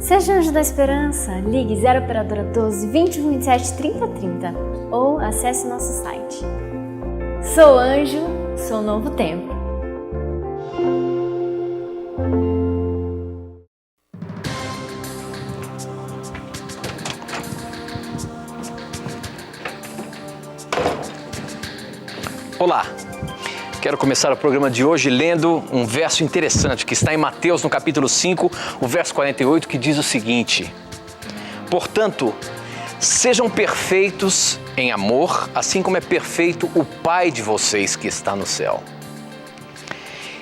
Seja Anjo da Esperança, ligue 0 operadora 12 21 27 30 30 ou acesse nosso site. Sou anjo, sou novo tempo. Olá, quero começar o programa de hoje lendo um verso interessante que está em Mateus, no capítulo 5, o verso 48, que diz o seguinte: portanto, sejam perfeitos em amor, assim como é perfeito o Pai de vocês que está no céu.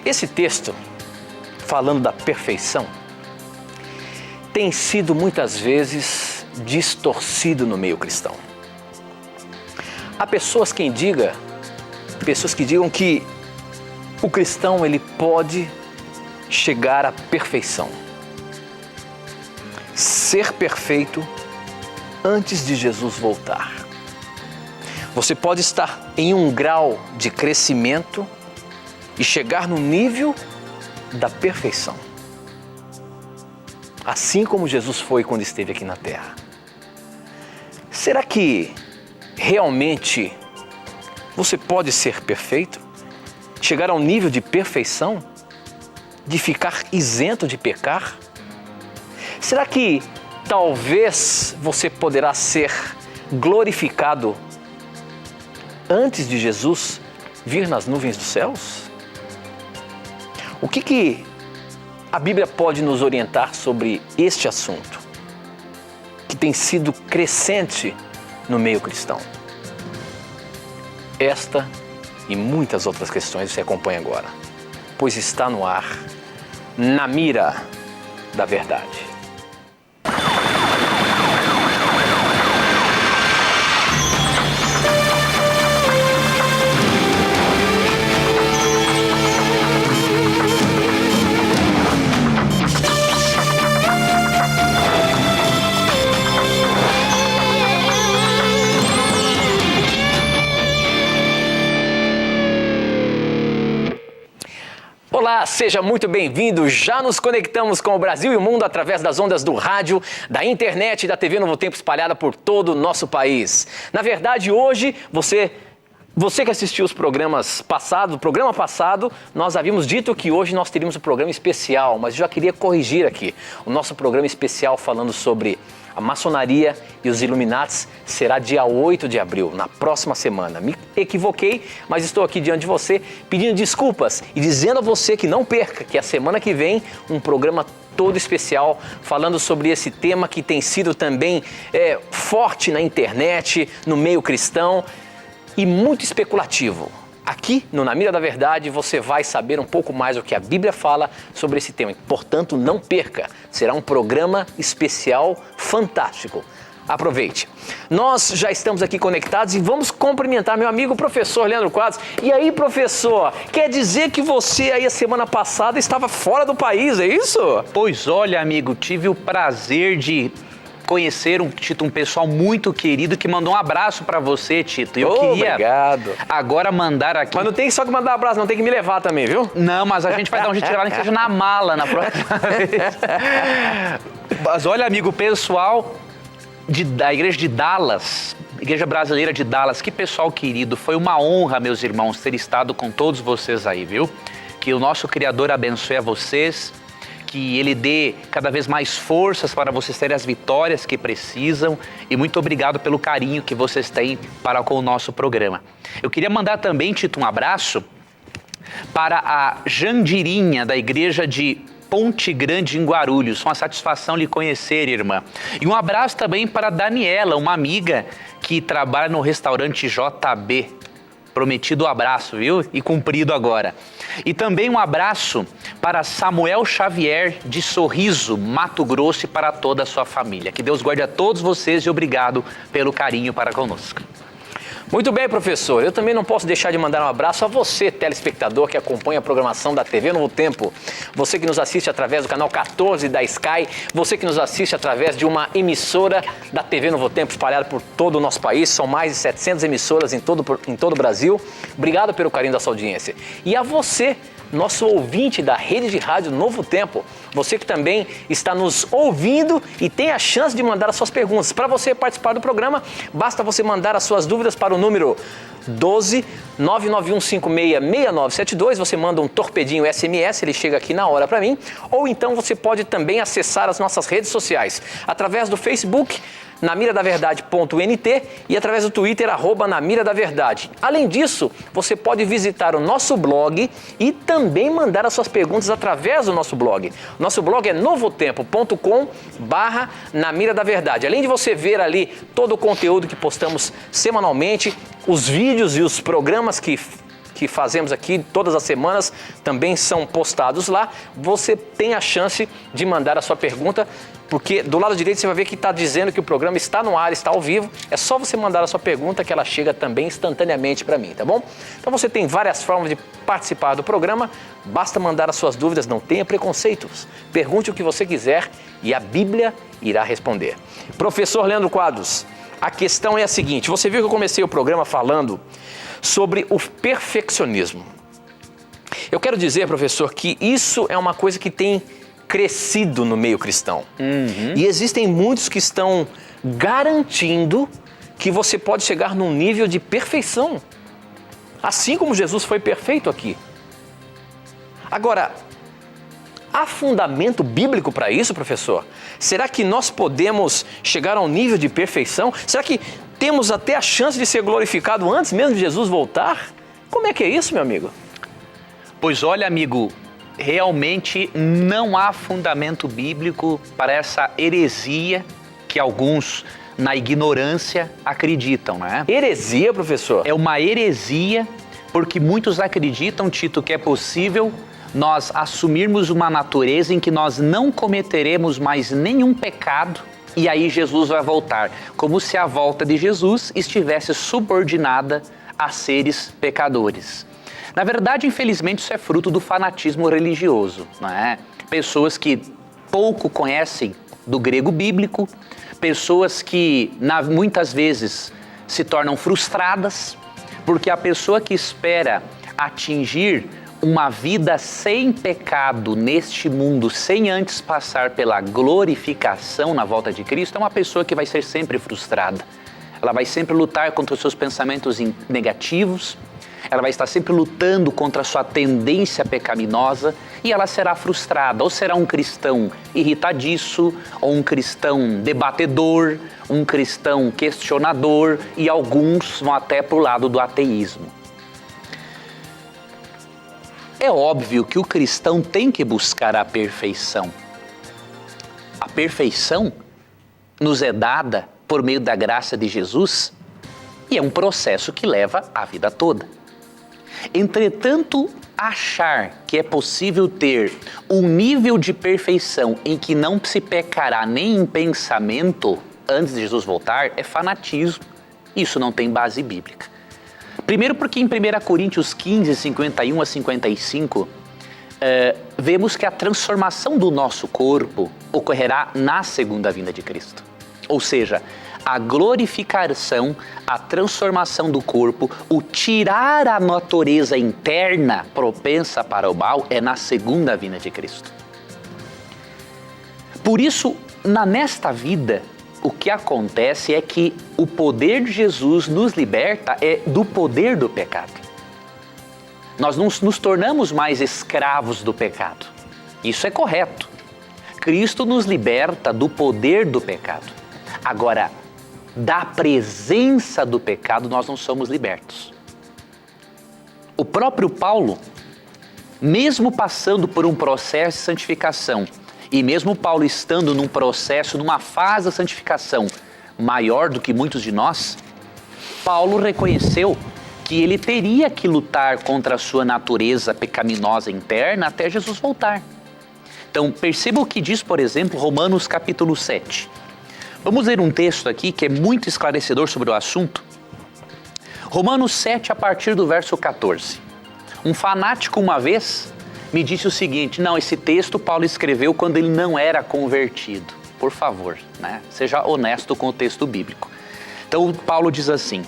Esse texto, falando da perfeição, tem sido muitas vezes distorcido no meio cristão. Há pessoas que digam que o cristão ele pode chegar à perfeição, ser perfeito antes de Jesus voltar. Você pode estar em um grau de crescimento e chegar no nível da perfeição, assim como Jesus foi quando esteve aqui na Terra. Será que realmente você pode ser perfeito? Chegar ao nível de perfeição? De ficar isento de pecar? Será que talvez você poderá ser glorificado antes de Jesus vir nas nuvens dos céus? O que a Bíblia pode nos orientar sobre este assunto, que tem sido crescente no meio cristão? Esta e muitas outras questões você acompanha agora, pois está no ar, Na Mira da Verdade. Olá, seja muito bem-vindo. Já nos conectamos com o Brasil e o mundo através das ondas do rádio, da internet e da TV Novo Tempo espalhada por todo o nosso país. Na verdade, hoje, você que assistiu os programas passados, o programa passado, nós havíamos dito que hoje nós teríamos um programa especial, mas eu já queria corrigir aqui. O nosso programa especial falando sobre a maçonaria e os Illuminatis será dia 8 de abril, na próxima semana. Me equivoquei, mas estou aqui diante de você pedindo desculpas e dizendo a você que não perca, que a semana que vem um programa todo especial falando sobre esse tema que tem sido também forte na internet, no meio cristão e muito especulativo. Aqui no Na Mira da Verdade você vai saber um pouco mais o que a Bíblia fala sobre esse tema. Portanto, não perca. Será um programa especial fantástico. Aproveite. Nós já estamos aqui conectados e vamos cumprimentar meu amigo professor Leandro Quadros. E aí, professor, quer dizer que você aí a semana passada estava fora do país, é isso? Pois olha, amigo, tive o prazer de conhecer um pessoal muito querido que mandou um abraço pra você, Tito. E eu queria obrigado. Agora mandar aqui... Mas não tem só que mandar um abraço, não tem que me levar também, viu? Não, mas a gente vai dar um jeito de levar, nem que seja na mala na próxima vez. Mas olha, amigo, pessoal da igreja de Dallas, igreja brasileira de Dallas, que pessoal querido. Foi uma honra, meus irmãos, ter estado com todos vocês aí, viu? Que o nosso Criador abençoe a vocês, que Ele dê cada vez mais forças para vocês terem as vitórias que precisam e muito obrigado pelo carinho que vocês têm para com o nosso programa. Eu queria mandar também, Tito, um abraço para a Jandirinha da igreja de Ponte Grande em Guarulhos. Uma satisfação lhe conhecer, irmã. E um abraço também para a Daniela, uma amiga que trabalha no restaurante JB. Prometido o abraço, viu? E cumprido agora. E também um abraço para Samuel Xavier de Sorriso, Mato Grosso, e para toda a sua família. Que Deus guarde a todos vocês e obrigado pelo carinho para conosco. Muito bem, professor. Eu também não posso deixar de mandar um abraço a você, telespectador que acompanha a programação da TV Novo Tempo. Você que nos assiste através do canal 14 da Sky, você que nos assiste através de uma emissora da TV Novo Tempo espalhada por todo o nosso país. São mais de 700 emissoras em todo o Brasil. Obrigado pelo carinho da sua audiência. E a você, nosso ouvinte da rede de rádio Novo Tempo. Você que também está nos ouvindo e tem a chance de mandar as suas perguntas. Para você participar do programa, basta você mandar as suas dúvidas para o número 12 991566972. Você manda um torpedinho SMS, ele chega aqui na hora para mim. Ou então você pode também acessar as nossas redes sociais através do Facebook, namiradaverdade.nt, e através do Twitter, @namiradaverdade. Além disso, você pode visitar o nosso blog e também mandar as suas perguntas através do nosso blog. Nosso blog é novotempo.com/namiradaverdade. Além de você ver ali todo o conteúdo que postamos semanalmente, os vídeos e os programas que fazemos aqui todas as semanas também são postados lá. Você tem a chance de mandar a sua pergunta, porque do lado direito você vai ver que está dizendo que o programa está no ar, está ao vivo. É só você mandar a sua pergunta que ela chega também instantaneamente para mim, tá bom? Então você tem várias formas de participar do programa, basta mandar as suas dúvidas, não tenha preconceitos. Pergunte o que você quiser e a Bíblia irá responder. Professor Leandro Quadros, a questão é a seguinte: você viu que eu comecei o programa falando sobre o perfeccionismo. Eu quero dizer, professor, que isso é uma coisa que tem crescido no meio cristão. E existem muitos que estão garantindo que você pode chegar num nível de perfeição, assim como Jesus foi perfeito aqui. Agora, há fundamento bíblico para isso, professor? Será que nós podemos chegar a um nível de perfeição? Será que temos até a chance de ser glorificado antes mesmo de Jesus voltar? Como é que é isso, meu amigo? Pois olha, amigo, realmente não há fundamento bíblico para essa heresia que alguns, na ignorância, acreditam, né? Heresia, professor? É uma heresia porque muitos acreditam, Tito, que é possível nós assumirmos uma natureza em que nós não cometeremos mais nenhum pecado e aí Jesus vai voltar, como se a volta de Jesus estivesse subordinada a seres pecadores. Na verdade, infelizmente, isso é fruto do fanatismo religioso, não é? Pessoas que pouco conhecem do grego bíblico, pessoas que muitas vezes se tornam frustradas, porque a pessoa que espera atingir uma vida sem pecado neste mundo, sem antes passar pela glorificação na volta de Cristo, é uma pessoa que vai ser sempre frustrada. Ela vai sempre lutar contra os seus pensamentos negativos, ela vai estar sempre lutando contra a sua tendência pecaminosa e ela será frustrada. Ou será um cristão irritadiço, ou um cristão debatedor, um cristão questionador, e alguns vão até para o lado do ateísmo. É óbvio que o cristão tem que buscar a perfeição. A perfeição nos é dada por meio da graça de Jesus e é um processo que leva a vida toda. Entretanto, achar que é possível ter um nível de perfeição em que não se pecará nem em pensamento antes de Jesus voltar é fanatismo. Isso não tem base bíblica. Primeiro porque em 1 Coríntios 15, 51 a 55, vemos que a transformação do nosso corpo ocorrerá na segunda vinda de Cristo. Ou seja, a glorificação, a transformação do corpo, o tirar a natureza interna propensa para o mal é na segunda vinda de Cristo. Por isso, nesta vida, o que acontece é que o poder de Jesus nos liberta do poder do pecado. Nós não nos tornamos mais escravos do pecado. Isso é correto. Cristo nos liberta do poder do pecado. Agora, da presença do pecado nós não somos libertos. O próprio Paulo, mesmo passando por um processo de santificação, e mesmo Paulo estando num processo, numa fase da santificação maior do que muitos de nós, Paulo reconheceu que ele teria que lutar contra a sua natureza pecaminosa interna até Jesus voltar. Então, perceba o que diz, por exemplo, Romanos capítulo 7. Vamos ler um texto aqui que é muito esclarecedor sobre o assunto. Romanos 7, a partir do verso 14. Um fanático uma vez me disse o seguinte: não, esse texto Paulo escreveu quando ele não era convertido. Por favor, né? Seja honesto com o texto bíblico. Então Paulo diz assim: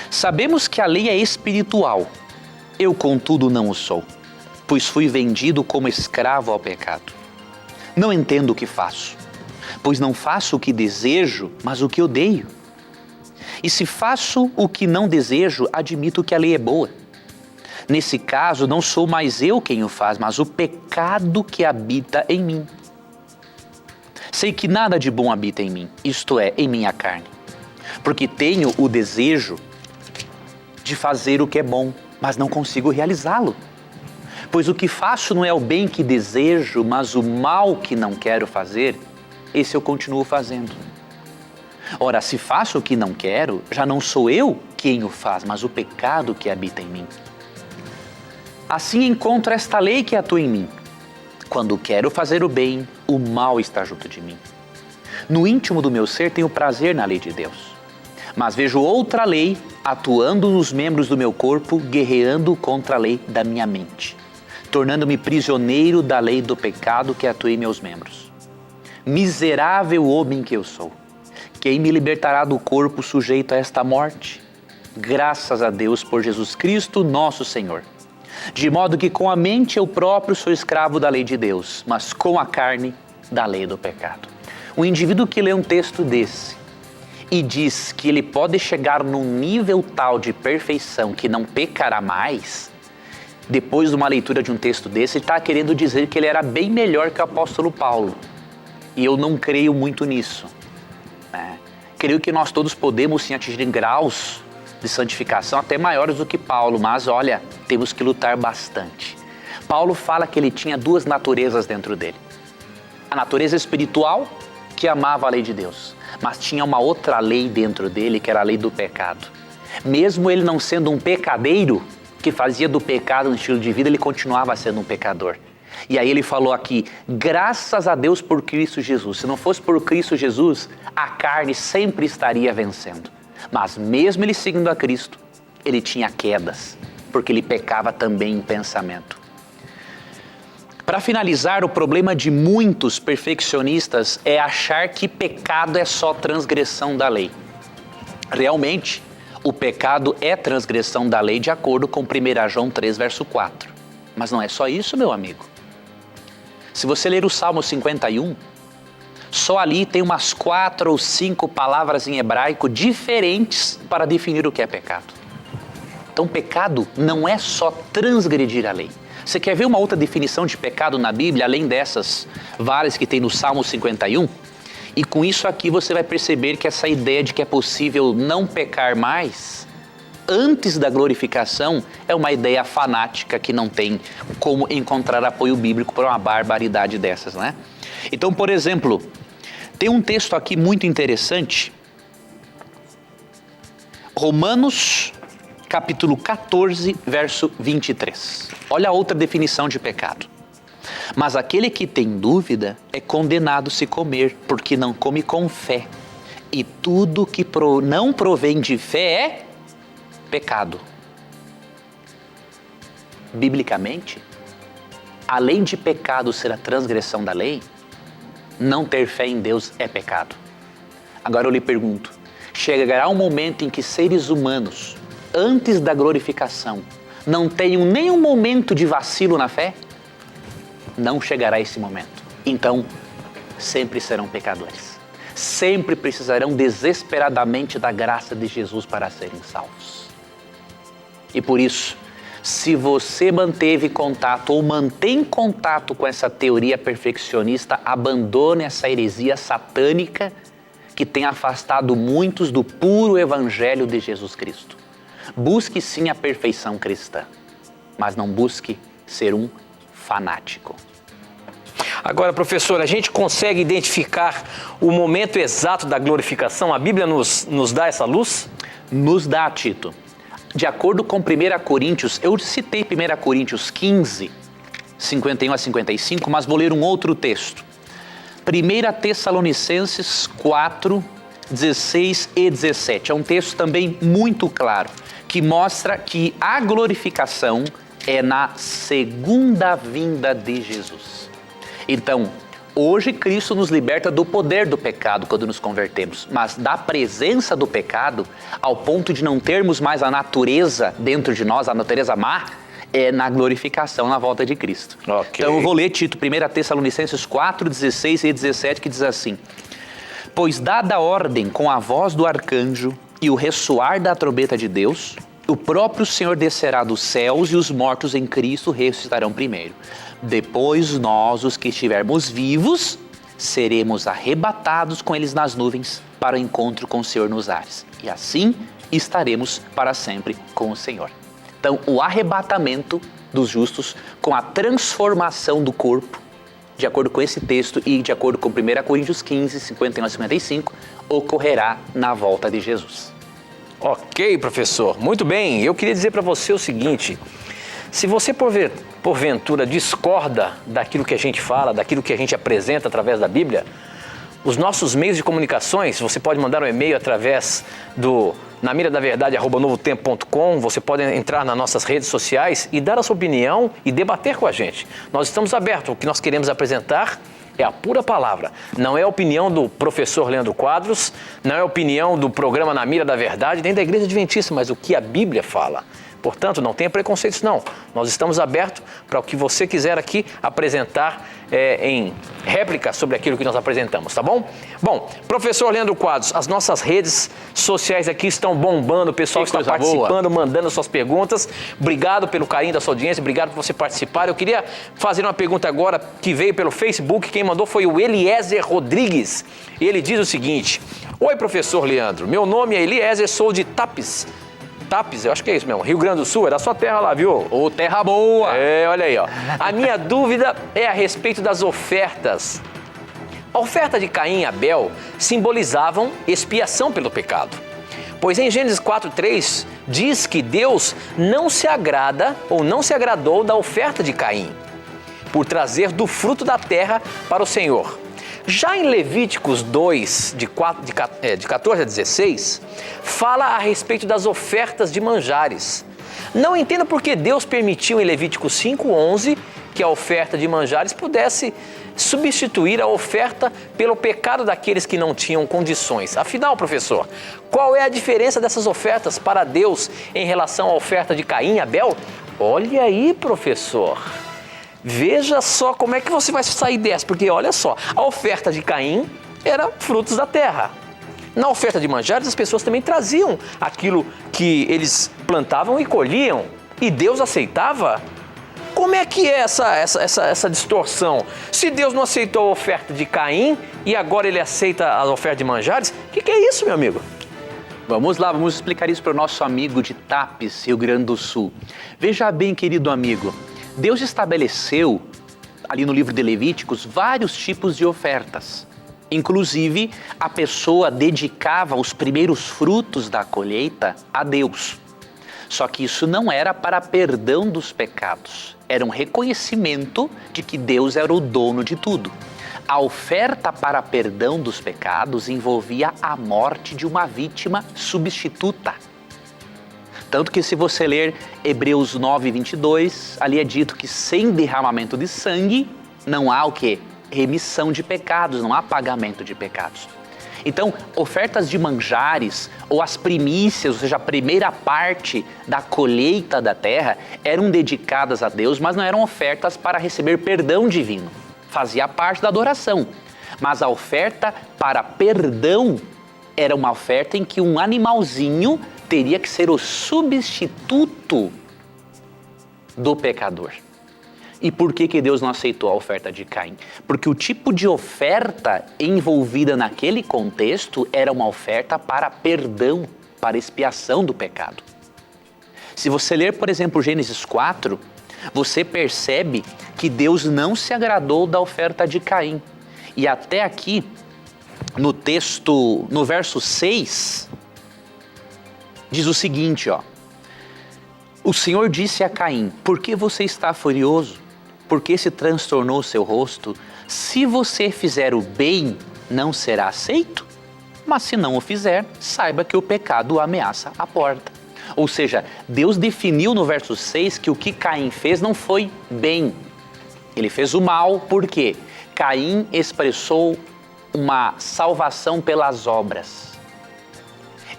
sabemos que a lei é espiritual, eu contudo não o sou. pois fui vendido como escravo ao pecado. Não entendo o que faço, pois não faço o que desejo, mas o que odeio. E se faço o que não desejo, admito que a lei é boa. Nesse caso, não sou mais eu quem o faz, mas o pecado que habita em mim. Sei que nada de bom habita em mim, isto é, em minha carne, porque tenho o desejo de fazer o que é bom, mas não consigo realizá-lo. Pois o que faço não é o bem que desejo, mas o mal que não quero fazer, esse eu continuo fazendo. Ora, se faço o que não quero, já não sou eu quem o faz, mas o pecado que habita em mim. Assim encontro esta lei que atua em mim. Quando quero fazer o bem, o mal está junto de mim. No íntimo do meu ser tenho prazer na lei de Deus. Mas vejo outra lei atuando nos membros do meu corpo, guerreando contra a lei da minha mente, tornando-me prisioneiro da lei do pecado que atua em meus membros. Miserável homem que eu sou! Quem me libertará do corpo sujeito a esta morte? Graças a Deus por Jesus Cristo, nosso Senhor. De modo que com a mente eu próprio sou escravo da lei de Deus, mas com a carne da lei do pecado. O indivíduo que lê um texto desse e diz que ele pode chegar num nível tal de perfeição que não pecará mais, depois de uma leitura de um texto desse, ele está querendo dizer que ele era bem melhor que o apóstolo Paulo. E eu não creio muito nisso. Creio que nós todos podemos sim atingir graus de santificação até maiores do que Paulo, mas olha, temos que lutar bastante. Paulo fala que ele tinha duas naturezas dentro dele. A natureza espiritual, que amava a lei de Deus, mas tinha uma outra lei dentro dele, que era a lei do pecado. Mesmo ele não sendo um pecadeiro, que fazia do pecado um estilo de vida, ele continuava sendo um pecador. E aí ele falou aqui, graças a Deus por Cristo Jesus. Se não fosse por Cristo Jesus, a carne sempre estaria vencendo. Mas mesmo ele seguindo a Cristo, ele tinha quedas, porque ele pecava também em pensamento. Para finalizar, o problema de muitos perfeccionistas é achar que pecado é só transgressão da lei. Realmente, o pecado é transgressão da lei de acordo com 1 João 3, verso 4. Mas não é só isso, meu amigo. Se você ler o Salmo 51, só ali tem umas 4 ou 5 palavras em hebraico diferentes para definir o que é pecado. Então, pecado não é só transgredir a lei. Você quer ver uma outra definição de pecado na Bíblia, além dessas várias que tem no Salmo 51? E com isso aqui você vai perceber que essa ideia de que é possível não pecar mais antes da glorificação é uma ideia fanática que não tem como encontrar apoio bíblico para uma barbaridade dessas, né? Então, por exemplo, tem um texto aqui muito interessante, Romanos capítulo 14, verso 23. Olha a outra definição de pecado. Mas aquele que tem dúvida é condenado se comer, porque não come com fé. E tudo que não provém de fé é pecado. Biblicamente, além de pecado ser a transgressão da lei, não ter fé em Deus é pecado. Agora eu lhe pergunto, chegará um momento em que seres humanos, antes da glorificação, não tenham nenhum momento de vacilo na fé? Não chegará esse momento. Então, sempre serão pecadores. Sempre precisarão desesperadamente da graça de Jesus para serem salvos. E por isso, se você manteve contato ou mantém contato com essa teoria perfeccionista, abandone essa heresia satânica que tem afastado muitos do puro evangelho de Jesus Cristo. Busque sim a perfeição cristã, mas não busque ser um fanático. Agora, professor, a gente consegue identificar o momento exato da glorificação? A Bíblia nos dá essa luz? Nos dá, Tito. De acordo com 1 Coríntios, eu citei 1 Coríntios 15, 51 a 55, mas vou ler um outro texto. 1 Tessalonicenses 4, 16 e 17. É um texto também muito claro, que mostra que a glorificação é na segunda vinda de Jesus. Então, hoje Cristo nos liberta do poder do pecado quando nos convertemos, mas da presença do pecado, ao ponto de não termos mais a natureza dentro de nós, a natureza má, é na glorificação, na volta de Cristo. Ok. Então eu vou ler Tito, 1 Tessalonicenses 4, 16 e 17, que diz assim: pois dada a ordem com a voz do arcanjo e o ressoar da trombeta de Deus, o próprio Senhor descerá dos céus e os mortos em Cristo ressuscitarão primeiro. Depois nós, os que estivermos vivos, seremos arrebatados com eles nas nuvens para o encontro com o Senhor nos ares. E assim estaremos para sempre com o Senhor. Então, o arrebatamento dos justos com a transformação do corpo, de acordo com esse texto e de acordo com 1 Coríntios 15, 51 a 55, ocorrerá na volta de Jesus. Ok, professor. Muito bem. Eu queria dizer para você o seguinte: se você porventura discorda daquilo que a gente fala, daquilo que a gente apresenta através da Bíblia, os nossos meios de comunicações, você pode mandar um e-mail através do namiradaverdade@novotempo.com, você pode entrar nas nossas redes sociais e dar a sua opinião e debater com a gente. Nós estamos abertos, o que nós queremos apresentar é a pura palavra. Não é a opinião do professor Leandro Quadros, não é a opinião do programa Na Mira da Verdade, nem da Igreja Adventista, mas o que a Bíblia fala. Portanto, não tenha preconceitos não. Nós estamos abertos para o que você quiser aqui apresentar em réplica sobre aquilo que nós apresentamos, tá bom? Bom, professor Leandro Quadros, as nossas redes sociais aqui estão bombando, o pessoal está participando, mandando suas perguntas. Obrigado pelo carinho da sua audiência, obrigado por você participar. Eu queria fazer uma pergunta agora que veio pelo Facebook, quem mandou foi o Eliezer Rodrigues. Ele diz o seguinte: oi, professor Leandro, meu nome é Eliezer, sou de Tapes, eu acho que é isso mesmo, Rio Grande do Sul, é da sua terra lá, viu? Ô, terra boa! Olha aí, ó. A minha dúvida é a respeito das ofertas. A oferta de Caim e Abel simbolizavam expiação pelo pecado. Pois em Gênesis 4:3 diz que Deus não se agrada ou não se agradou da oferta de Caim, por trazer do fruto da terra para o Senhor. Já em Levíticos 2, de 14 a 16, fala a respeito das ofertas de manjares. Não entendo por que Deus permitiu em Levítico 5:11 que a oferta de manjares pudesse substituir a oferta pelo pecado daqueles que não tinham condições. Afinal, professor, qual é a diferença dessas ofertas para Deus em relação à oferta de Caim e Abel? Olha aí, professor. Veja só como é que você vai sair dessa, porque olha só, a oferta de Caim era frutos da terra. Na oferta de manjares, as pessoas também traziam aquilo que eles plantavam e colhiam, e Deus aceitava. Como é que é essa distorção? Se Deus não aceitou a oferta de Caim e agora ele aceita a oferta de manjares, o que é isso, meu amigo? Vamos lá, vamos explicar isso para o nosso amigo de Tapes, Rio Grande do Sul. Veja bem, querido amigo, Deus estabeleceu, ali no livro de Levíticos, vários tipos de ofertas. Inclusive, a pessoa dedicava os primeiros frutos da colheita a Deus. Só que isso não era para perdão dos pecados, era um reconhecimento de que Deus era o dono de tudo. A oferta para perdão dos pecados envolvia a morte de uma vítima substituta. Tanto que se você ler Hebreus 9:22, ali é dito que sem derramamento de sangue não há o quê? Remissão de pecados, não há pagamento de pecados. Então, ofertas de manjares ou as primícias, ou seja, a primeira parte da colheita da terra, eram dedicadas a Deus, mas não eram ofertas para receber perdão divino. Fazia parte da adoração. Mas a oferta para perdão era uma oferta em que um animalzinho teria que ser o substituto do pecador. E por que Deus não aceitou a oferta de Caim? Porque o tipo de oferta envolvida naquele contexto era uma oferta para perdão, para expiação do pecado. Se você ler, por exemplo, Gênesis 4, você percebe que Deus não se agradou da oferta de Caim. E até aqui, no texto, no verso 6, diz o seguinte, ó: o Senhor disse a Caim: por que você está furioso? Por que se transtornou o seu rosto? Se você fizer o bem, não será aceito? Mas se não o fizer, saiba que o pecado ameaça a porta. Ou seja, Deus definiu no verso 6 que o que Caim fez não foi bem. Ele fez o mal, por quê? Caim expressou uma salvação pelas obras.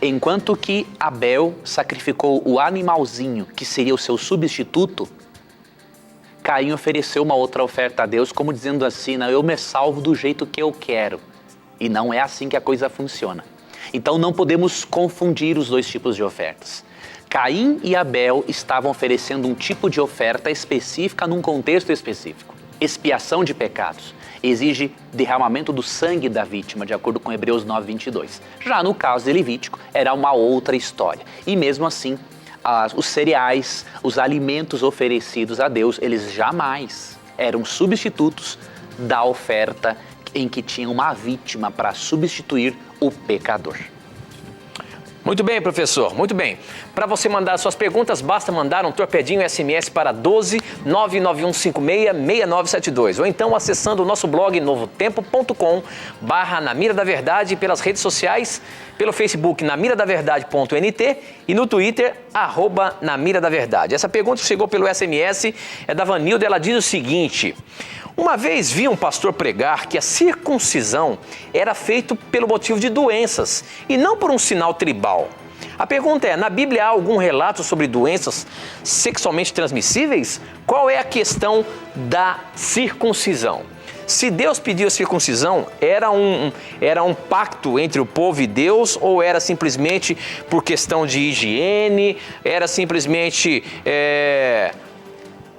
Enquanto que Abel sacrificou o animalzinho, que seria o seu substituto, Caim ofereceu uma outra oferta a Deus, como dizendo assim, não, eu me salvo do jeito que eu quero. E não é assim que a coisa funciona. Então não podemos confundir os dois tipos de ofertas. Caim e Abel estavam oferecendo um tipo de oferta específica num contexto específico. Expiação de pecados. Exige derramamento do sangue da vítima, de acordo com Hebreus 9:22. Já no caso de Levítico, era uma outra história. E mesmo assim, os cereais, os alimentos oferecidos a Deus, eles jamais eram substitutos da oferta em que tinha uma vítima para substituir o pecador. Muito bem, professor, muito bem. Para você mandar suas perguntas, basta mandar um torpedinho SMS para 12 99156 6972 ou então acessando o nosso blog novotempo.com/Na Mira da Verdade pelas redes sociais, pelo Facebook namiradaverdade.nt e no Twitter @namiradaverdade. Essa pergunta chegou pelo SMS, é da Vanilda, ela diz o seguinte: uma vez vi um pastor pregar que a circuncisão era feita pelo motivo de doenças e não por um sinal tribal. A pergunta é, na Bíblia há algum relato sobre doenças sexualmente transmissíveis? Qual é a questão da circuncisão? Se Deus pediu a circuncisão, era um pacto entre o povo e Deus ou era simplesmente por questão de higiene, era simplesmente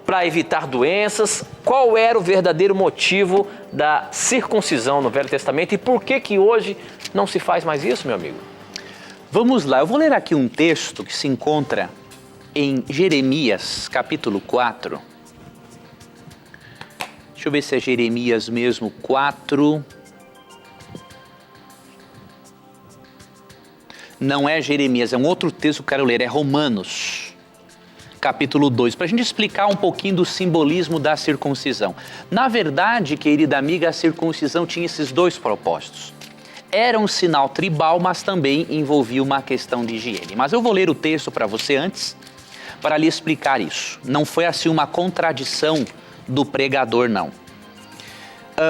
para evitar doenças? Qual era o verdadeiro motivo da circuncisão no Velho Testamento e por que hoje não se faz mais isso, meu amigo? Vamos lá, eu vou ler aqui um texto que se encontra em Jeremias, capítulo 4. Deixa eu ver se é Jeremias mesmo, 4. Não é Jeremias, é um outro texto que eu quero ler, é Romanos, capítulo 2, para a gente explicar um pouquinho do simbolismo da circuncisão. Na verdade, querida amiga, a circuncisão tinha esses dois propósitos. Era um sinal tribal, mas também envolvia uma questão de higiene. Mas eu vou ler o texto para você antes, para lhe explicar isso. Não foi assim uma contradição do pregador, não.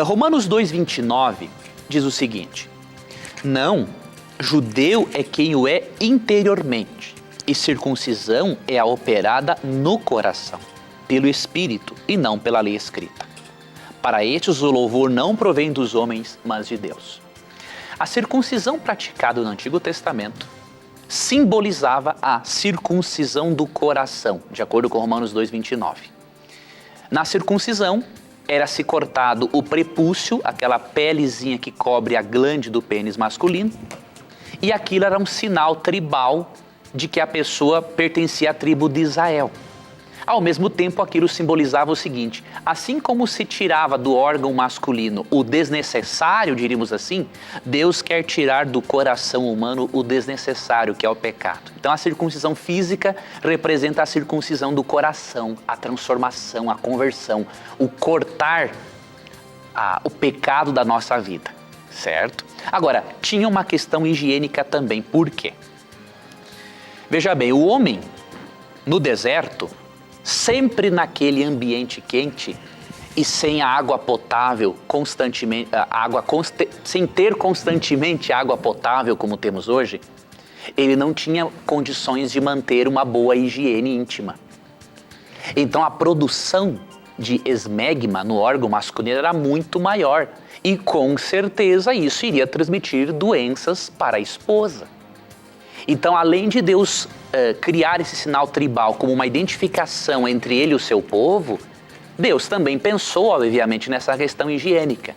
Romanos 2:29 diz o seguinte: não, judeu é quem o é interiormente, e circuncisão é a operada no coração, pelo Espírito e não pela lei escrita. Para estes o louvor não provém dos homens, mas de Deus. A circuncisão praticada no Antigo Testamento simbolizava a circuncisão do coração, de acordo com Romanos 2:29. Na circuncisão, era-se cortado o prepúcio, aquela pelezinha que cobre a glande do pênis masculino, e aquilo era um sinal tribal de que a pessoa pertencia à tribo de Israel. Ao mesmo tempo, aquilo simbolizava o seguinte: assim como se tirava do órgão masculino o desnecessário, diríamos assim, Deus quer tirar do coração humano o desnecessário, que é o pecado. Então a circuncisão física representa a circuncisão do coração, a transformação, a conversão, o cortar o pecado da nossa vida, certo? Agora, tinha uma questão higiênica também. Por quê? Veja bem, o homem no deserto, sempre naquele ambiente quente e sem a água potável constantemente, sem ter constantemente água potável como temos hoje, ele não tinha condições de manter uma boa higiene íntima. Então a produção de esmegma no órgão masculino era muito maior e com certeza isso iria transmitir doenças para a esposa. Então, além de Deus criar esse sinal tribal como uma identificação entre ele e o seu povo, Deus também pensou, obviamente, nessa questão higiênica,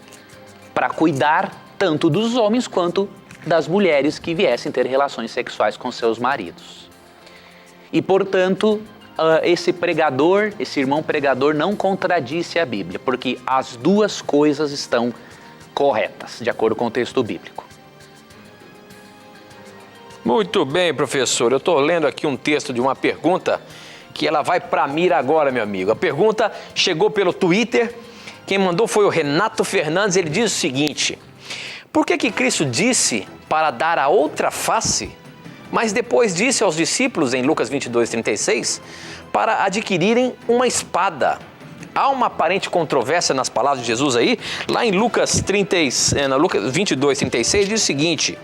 para cuidar tanto dos homens quanto das mulheres que viessem ter relações sexuais com seus maridos. E, portanto, esse pregador, esse irmão pregador não contradisse a Bíblia, porque as duas coisas estão corretas, de acordo com o texto bíblico. Muito bem, professor. Eu estou lendo aqui um texto de uma pergunta que ela vai para a mira agora, meu amigo. A pergunta chegou pelo Twitter. Quem mandou foi o Renato Fernandes. Ele diz o seguinte: por que Cristo disse para dar a outra face, mas depois disse aos discípulos em Lucas 22:36 para adquirirem uma espada? Há uma aparente controvérsia nas palavras de Jesus aí. Lá em Lucas 22:36 diz o seguinte: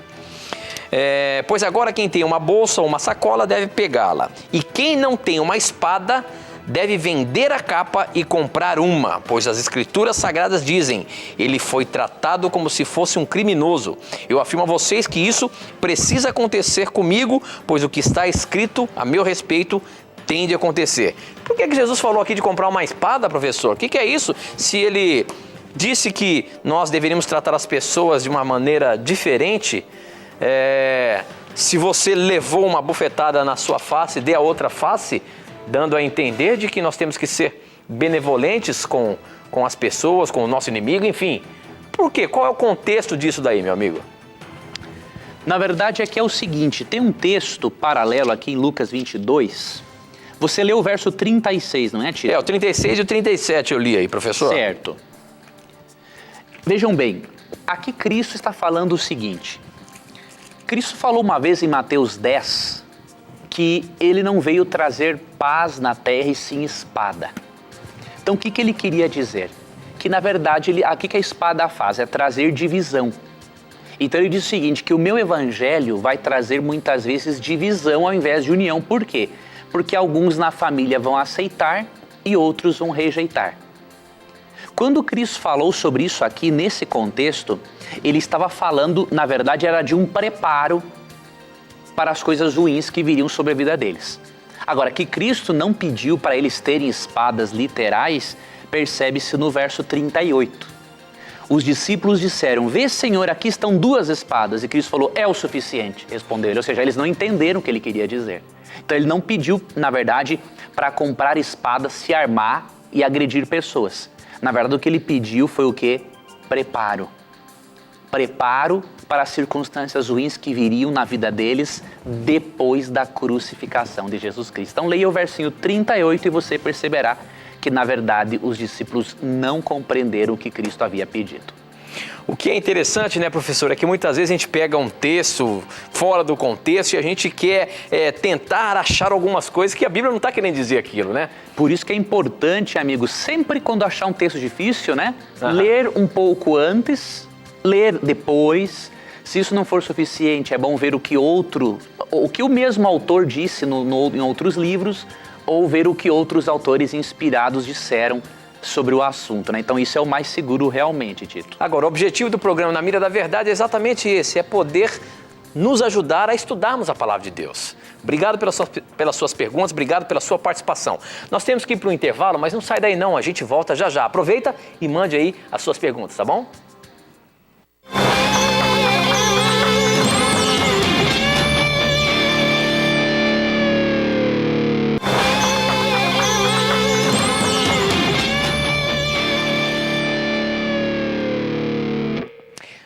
Pois agora quem tem uma bolsa ou uma sacola deve pegá-la. E quem não tem uma espada deve vender a capa e comprar uma, pois as Escrituras Sagradas dizem: ele foi tratado como se fosse um criminoso. Eu afirmo a vocês que isso precisa acontecer comigo, pois o que está escrito a meu respeito tem de acontecer. Por que Jesus falou aqui de comprar uma espada, professor? O que é isso? Se ele disse que nós deveríamos tratar as pessoas de uma maneira diferente, se você levou uma bufetada na sua face, dê a outra face, dando a entender de que nós temos que ser benevolentes com as pessoas, com o nosso inimigo, enfim. Por quê? Qual é o contexto disso daí, meu amigo? Na verdade é que é o seguinte, tem um texto paralelo aqui em Lucas 22. Você leu o verso 36, não é, Tito? O 36 e o 37 eu li aí, professor. Certo. Vejam bem, aqui Cristo está falando o seguinte. Cristo falou uma vez em Mateus 10 que ele não veio trazer paz na terra e sim espada. Então o que ele queria dizer? Que na verdade, aqui que a espada faz é trazer divisão. Então ele diz o seguinte, que o meu evangelho vai trazer muitas vezes divisão ao invés de união. Por quê? Porque alguns na família vão aceitar e outros vão rejeitar. Quando Cristo falou sobre isso aqui, nesse contexto, ele estava falando, na verdade, era de um preparo para as coisas ruins que viriam sobre a vida deles. Agora, que Cristo não pediu para eles terem espadas literais, percebe-se no verso 38. Os discípulos disseram: vê, Senhor, aqui estão 2 espadas. E Cristo falou: é o suficiente, respondeu ele. Ou seja, eles não entenderam o que ele queria dizer. Então ele não pediu, na verdade, para comprar espadas, se armar e agredir pessoas. Na verdade, o que ele pediu foi o quê? Preparo. Preparo para as circunstâncias ruins que viriam na vida deles depois da crucificação de Jesus Cristo. Então leia o versinho 38 e você perceberá que, na verdade, os discípulos não compreenderam o que Cristo havia pedido. O que é interessante, né, professor, é que muitas vezes a gente pega um texto fora do contexto e a gente quer tentar achar algumas coisas que a Bíblia não está querendo dizer aquilo, né? Por isso que é importante, amigo, sempre quando achar um texto difícil, né, ler um pouco antes, ler depois. Se isso não for suficiente, é bom ver o que o mesmo autor disse em outros livros, ou ver o que outros autores inspirados disseram sobre o assunto, né? Então isso é o mais seguro realmente, Tito. Agora, o objetivo do programa Na Mira da Verdade é exatamente esse, é poder nos ajudar a estudarmos a Palavra de Deus. Obrigado pelas suas perguntas, obrigado pela sua participação. Nós temos que ir para o intervalo, mas não sai daí não, a gente volta já já. Aproveita e mande aí as suas perguntas, tá bom?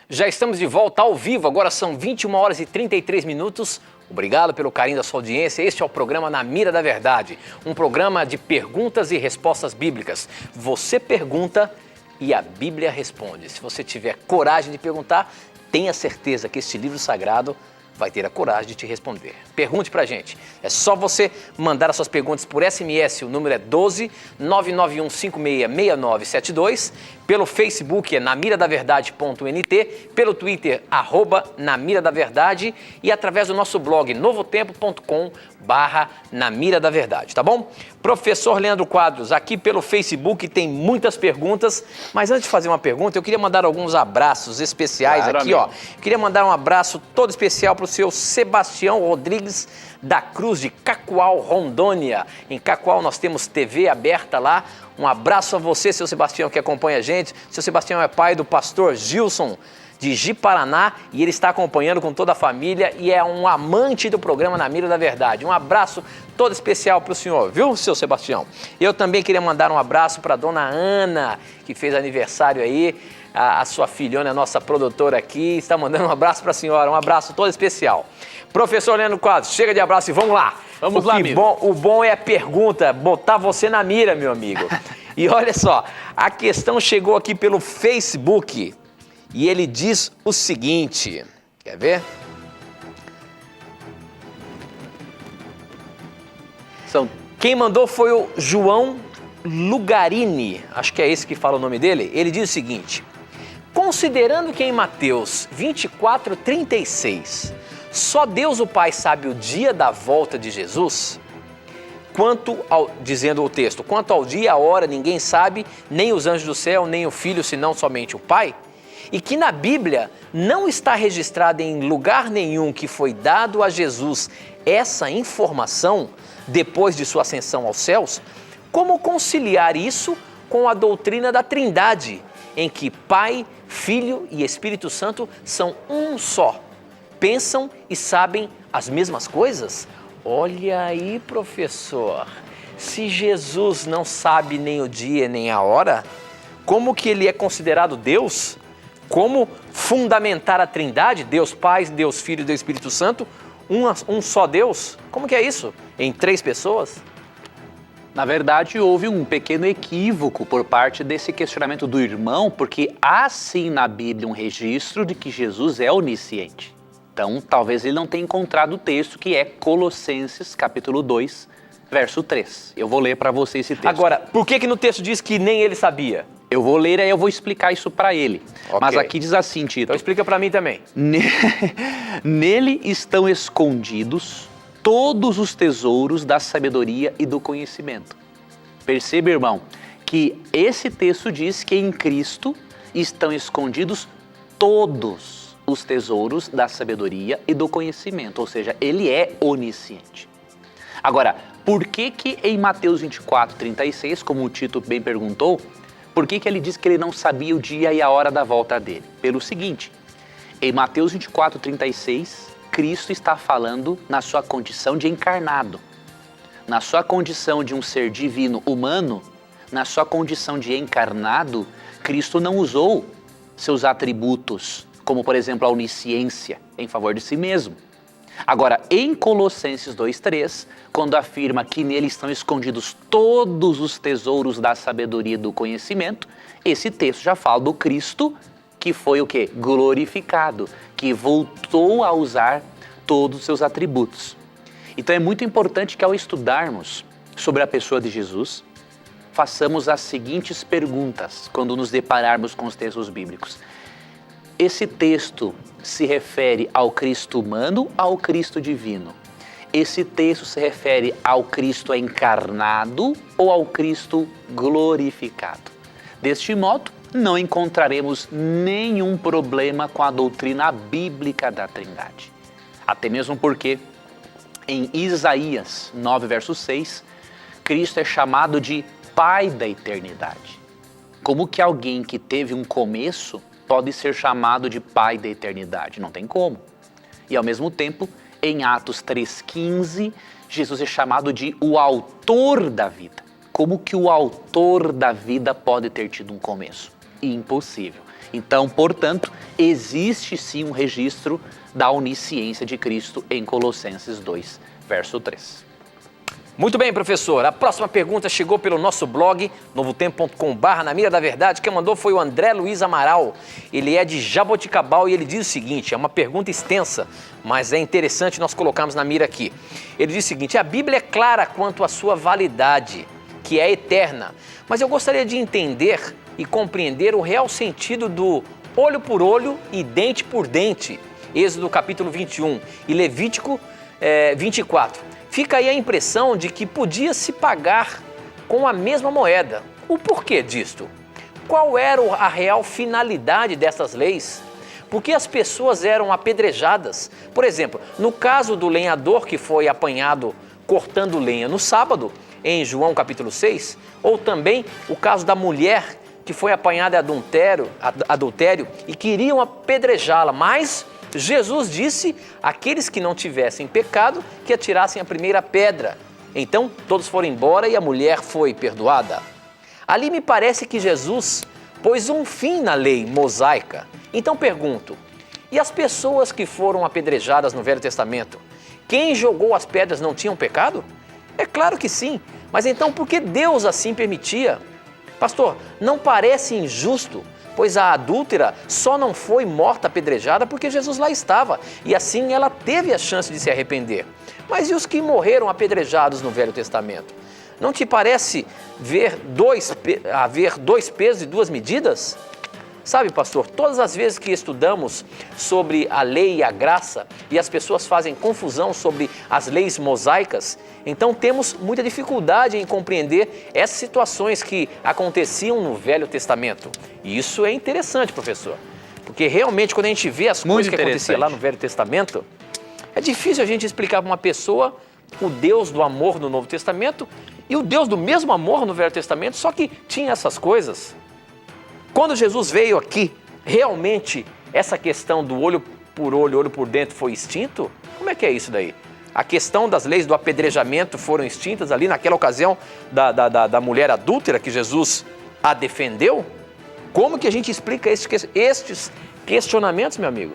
Já estamos de volta ao vivo, agora são 21 horas e 33 minutos. Obrigado pelo carinho da sua audiência. Este é o programa Na Mira da Verdade, um programa de perguntas e respostas bíblicas. Você pergunta e a Bíblia responde. Se você tiver coragem de perguntar, tenha certeza que este livro sagrado vai ter a coragem de te responder. Pergunte pra gente. É só você mandar as suas perguntas por SMS, o número é 12 991 566972. Pelo Facebook é namiradaverdade.nt, pelo Twitter, @namiradaverdade e através do nosso blog novotempo.com/namiradaverdade, tá bom? Professor Leandro Quadros, aqui pelo Facebook tem muitas perguntas, mas antes de fazer uma pergunta, eu queria mandar alguns abraços especiais aqui, ó. Queria mandar um abraço todo especial para o seu Sebastião Rodrigues da Cruz de Cacoal, Rondônia. Em Cacoal nós temos TV aberta lá. Um abraço a você, seu Sebastião, que acompanha a gente. Seu Sebastião é pai do pastor Gilson de Ji-Paraná e ele está acompanhando com toda a família e é um amante do programa Na Mira da Verdade. Um abraço todo especial para o senhor, viu, seu Sebastião? Eu também queria mandar um abraço para a dona Ana, que fez aniversário aí. A sua filhona, a nossa produtora aqui, está mandando um abraço para a senhora, um abraço todo especial. Professor Leandro Quadros, chega de abraço e vamos lá. Vamos lá, amigo. O bom é a pergunta, botar você na mira, meu amigo. E olha só, a questão chegou aqui pelo Facebook e ele diz o seguinte, quer ver? Quem mandou foi o João Lugarini, acho que é esse que fala o nome dele. Ele diz o seguinte: considerando que em Mateus 24:36 só Deus o Pai sabe o dia da volta de Jesus? Dizendo o texto, quanto ao dia e a hora ninguém sabe, nem os anjos do céu, nem o Filho, senão somente o Pai? E que na Bíblia não está registrado em lugar nenhum que foi dado a Jesus essa informação depois de sua ascensão aos céus? Como conciliar isso com a doutrina da Trindade, em que Pai, Filho e Espírito Santo são um só? Pensam e sabem as mesmas coisas? Olha aí, professor, se Jesus não sabe nem o dia nem a hora, como que ele é considerado Deus? Como fundamentar a Trindade, Deus Pai, Deus Filho e Deus Espírito Santo, um só Deus? Como que é isso? Em 3 pessoas? Na verdade, houve um pequeno equívoco por parte desse questionamento do irmão, porque há sim na Bíblia um registro de que Jesus é onisciente. Então, talvez ele não tenha encontrado o texto, que é Colossenses, capítulo 2, verso 3. Eu vou ler para você esse texto. Agora, por que no texto diz que nem ele sabia? Eu vou ler e eu vou explicar isso para ele. Okay. Mas aqui diz assim, Tito. Então explica para mim também. Nele estão escondidos todos os tesouros da sabedoria e do conhecimento. Perceba, irmão, que esse texto diz que em Cristo estão escondidos todos os tesouros da sabedoria e do conhecimento, ou seja, ele é onisciente. Agora, por que em Mateus 24, 36, como o Tito bem perguntou, por que ele diz que ele não sabia o dia e a hora da volta dele? Pelo seguinte, em Mateus 24, 36, Cristo está falando na sua condição de encarnado, na sua condição de um ser divino humano, na sua condição de encarnado, Cristo não usou seus atributos, como por exemplo a onisciência, em favor de si mesmo. Agora, em Colossenses 2,3, quando afirma que nele estão escondidos todos os tesouros da sabedoria e do conhecimento, esse texto já fala do Cristo que foi o quê? Glorificado, que voltou a usar todos os seus atributos. Então é muito importante que ao estudarmos sobre a pessoa de Jesus, façamos as seguintes perguntas quando nos depararmos com os textos bíblicos. Esse texto se refere ao Cristo humano ou ao Cristo divino? Esse texto se refere ao Cristo encarnado ou ao Cristo glorificado? Deste modo, não encontraremos nenhum problema com a doutrina bíblica da Trindade. Até mesmo porque, em Isaías 9, verso 6, Cristo é chamado de Pai da eternidade. Como que alguém que teve um começo pode ser chamado de Pai da eternidade? Não tem como. E ao mesmo tempo, em Atos 3,15, Jesus é chamado de o autor da vida. Como que o autor da vida pode ter tido um começo? Impossível. Então, portanto, existe sim um registro da onisciência de Cristo em Colossenses 2, verso 3. Muito bem, professor. A próxima pergunta chegou pelo nosso blog, novotempo.com/na mira da verdade. Quem mandou foi o André Luiz Amaral. Ele é de Jaboticabal e ele diz o seguinte, é uma pergunta extensa, mas é interessante nós colocarmos na mira aqui. Ele diz o seguinte, a Bíblia é clara quanto à sua validade, que é eterna, mas eu gostaria de entender e compreender o real sentido do olho por olho e dente por dente, Êxodo capítulo 21 e Levítico 24. Fica aí a impressão de que podia se pagar com a mesma moeda. O porquê disto? Qual era a real finalidade dessas leis? Por que as pessoas eram apedrejadas? Por exemplo, no caso do lenhador que foi apanhado cortando lenha no sábado, em João capítulo 6, ou também o caso da mulher que foi apanhada em adultério e queriam apedrejá-la, mas Jesus disse àqueles que não tivessem pecado que atirassem a primeira pedra. Então todos foram embora e a mulher foi perdoada. Ali me parece que Jesus pôs um fim na lei mosaica. Então pergunto, e as pessoas que foram apedrejadas no Velho Testamento, quem jogou as pedras não tinham pecado? É claro que sim, mas então por que Deus assim permitia? Pastor, não parece injusto, pois a adúltera só não foi morta apedrejada porque Jesus lá estava, e assim ela teve a chance de se arrepender. Mas e os que morreram apedrejados no Velho Testamento? Não te parece haver dois pesos e duas medidas? Sabe, pastor, todas as vezes que estudamos sobre a lei e a graça e as pessoas fazem confusão sobre as leis mosaicas, então temos muita dificuldade em compreender essas situações que aconteciam no Velho Testamento. E isso é interessante, professor, porque realmente quando a gente vê as coisas que aconteciam lá no Velho Testamento, é difícil a gente explicar para uma pessoa o Deus do amor no Novo Testamento e o Deus do mesmo amor no Velho Testamento, só que tinha essas coisas. Quando Jesus veio aqui, realmente essa questão do olho por dentro foi extinto? Como é que é isso daí? A questão das leis do apedrejamento foram extintas ali naquela ocasião da mulher adúltera que Jesus a defendeu? Como que a gente explica estes questionamentos, meu amigo?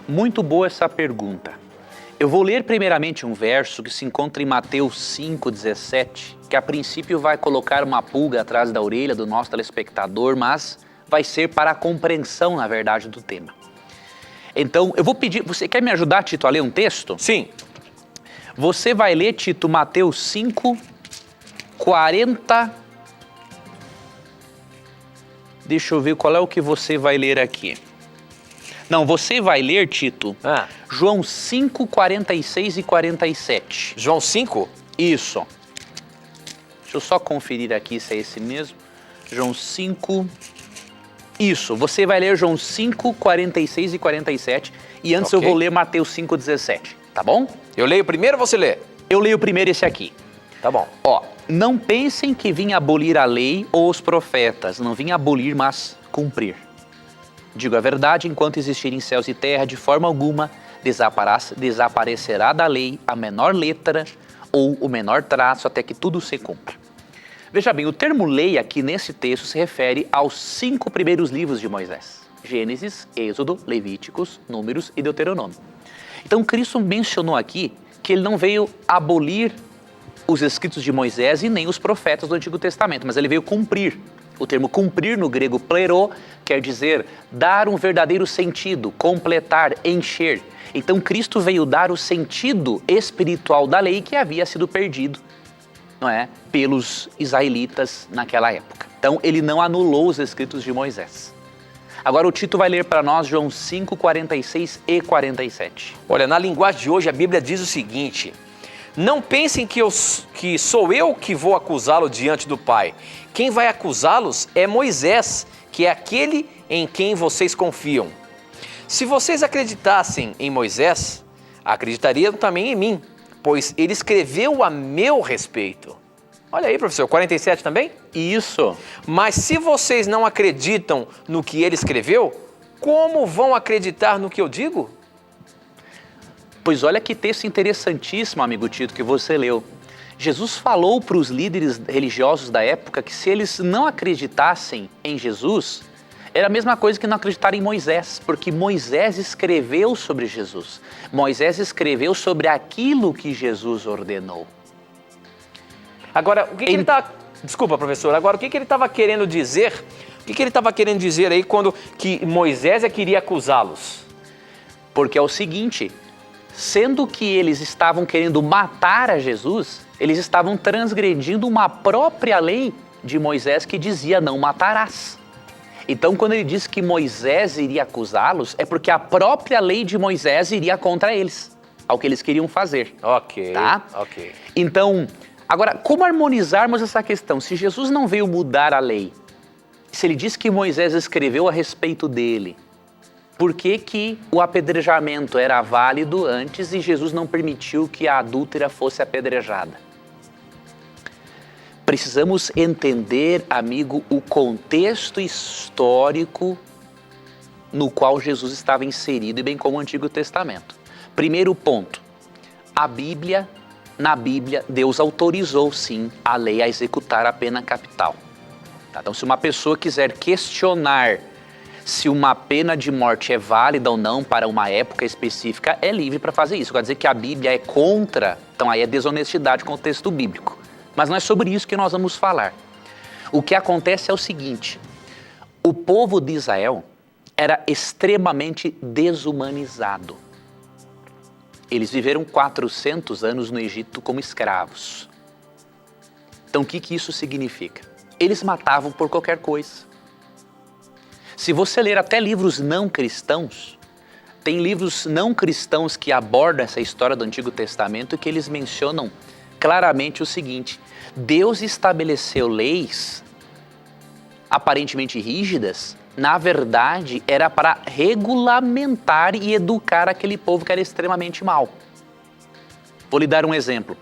Muito boa essa pergunta. Eu vou ler primeiramente um verso que se encontra em Mateus 5,17, que a princípio vai colocar uma pulga atrás da orelha do nosso telespectador, mas vai ser para a compreensão, na verdade, do tema. Então, eu vou pedir... Você quer me ajudar, Tito, a ler um texto? Sim. Você vai ler, Tito, Mateus 5, 40... Deixa eu ver qual é o que você vai ler aqui. Não, você vai ler, Tito, João 5, 46 e 47. João 5? Isso. Deixa eu só conferir aqui se é esse mesmo. João 5... Isso, você vai ler João 5, 46 e 47. E antes eu vou ler Mateus 5, 17. Tá bom? Eu leio primeiro ou você lê? Eu leio primeiro esse aqui. Tá bom. Ó, não pensem que vim abolir a lei ou os profetas. Não vim abolir, mas cumprir. Digo a verdade, enquanto existirem céus e terra, de forma alguma desaparecerá da lei a menor letra ou o menor traço até que tudo se cumpra. Veja bem, o termo lei aqui nesse texto se refere aos 5 primeiros livros de Moisés. Gênesis, Êxodo, Levíticos, Números e Deuteronômio. Então Cristo mencionou aqui que ele não veio abolir os escritos de Moisés e nem os profetas do Antigo Testamento, mas ele veio cumprir. O termo cumprir no grego plero quer dizer dar um verdadeiro sentido, completar, encher. Então Cristo veio dar o sentido espiritual da lei que havia sido perdido, não é, pelos israelitas naquela época. Então ele não anulou os escritos de Moisés. Agora o Tito vai ler para nós João 5, 46 e 47. Olha, na linguagem de hoje a Bíblia diz o seguinte: não pensem que sou eu que vou acusá-lo diante do Pai. Quem vai acusá-los é Moisés, que é aquele em quem vocês confiam. Se vocês acreditassem em Moisés, acreditariam também em mim, pois ele escreveu a meu respeito. Olha aí, professor, 47 também? Isso. Mas se vocês não acreditam no que ele escreveu, como vão acreditar no que eu digo? Pois olha que texto interessantíssimo, amigo Tito, que você leu. Jesus falou para os líderes religiosos da época que se eles não acreditassem em Jesus, era a mesma coisa que não acreditar em Moisés, porque Moisés escreveu sobre Jesus. Moisés escreveu sobre aquilo que Jesus ordenou. Agora, o que ele está... Desculpa, professor. Agora, o que ele estava querendo dizer? O que ele estava querendo dizer aí quando que Moisés queria acusá-los? Porque é o seguinte, sendo que eles estavam querendo matar a Jesus, eles estavam transgredindo uma própria lei de Moisés que dizia não matarás. Então, quando ele disse que Moisés iria acusá-los, é porque a própria lei de Moisés iria contra eles, ao que eles queriam fazer. Ok, tá? ok. Então, agora, como harmonizarmos essa questão? Se Jesus não veio mudar a lei, se ele disse que Moisés escreveu a respeito dele, por que o apedrejamento era válido antes e Jesus não permitiu que a adúltera fosse apedrejada? Precisamos entender, amigo, o contexto histórico no qual Jesus estava inserido, e bem como o Antigo Testamento. Primeiro ponto, na Bíblia, Deus autorizou sim a lei a executar a pena capital. Então, se uma pessoa quiser questionar se uma pena de morte é válida ou não para uma época específica, é livre para fazer isso. Quer dizer que a Bíblia é contra, então aí é desonestidade com o texto bíblico. Mas não é sobre isso que nós vamos falar. O que acontece é o seguinte, o povo de Israel era extremamente desumanizado. Eles viveram 400 anos no Egito como escravos. Então o que isso significa? Eles matavam por qualquer coisa. Se você ler até livros não cristãos, tem livros não cristãos que abordam essa história do Antigo Testamento e que eles mencionam claramente o seguinte: Deus estabeleceu leis aparentemente rígidas, na verdade era para regulamentar e educar aquele povo que era extremamente mau. Vou lhe dar um exemplo.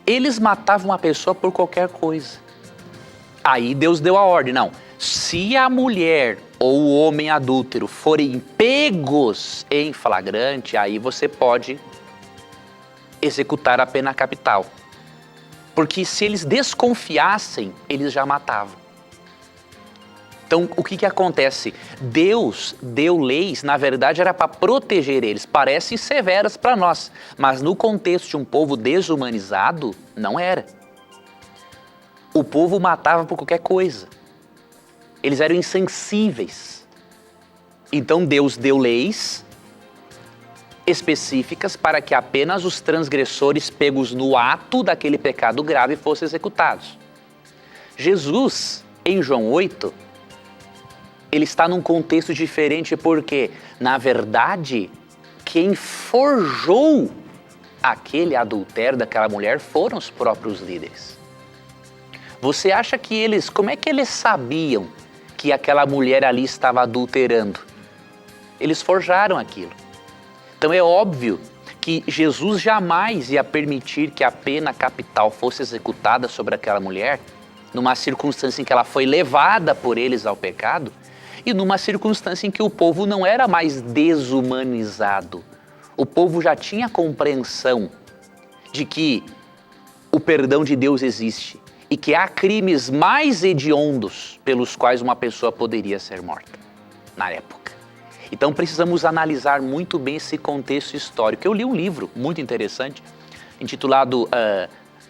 Eles matavam uma pessoa por qualquer coisa. Aí Deus deu a ordem, não, se a mulher ou o homem adúltero forem pegos em flagrante, aí você pode executar a pena capital. Porque se eles desconfiassem, eles já matavam. Então, o que acontece? Deus deu leis, na verdade era para proteger eles, parecem severas para nós, mas no contexto de um povo desumanizado, não era. O povo matava por qualquer coisa. Eles eram insensíveis. Então Deus deu leis específicas para que apenas os transgressores pegos no ato daquele pecado grave fossem executados. Jesus, em João 8, ele está num contexto diferente porque, na verdade, quem forjou aquele adultério daquela mulher foram os próprios líderes. Você acha que eles, como é que eles sabiam que aquela mulher ali estava adulterando? Eles forjaram aquilo. Então é óbvio que Jesus jamais ia permitir que a pena capital fosse executada sobre aquela mulher, numa circunstância em que ela foi levada por eles ao pecado, e numa circunstância em que o povo não era mais desumanizado. O povo já tinha compreensão de que o perdão de Deus existe e que há crimes mais hediondos pelos quais uma pessoa poderia ser morta na época. Então precisamos analisar muito bem esse contexto histórico. Eu li um livro muito interessante, intitulado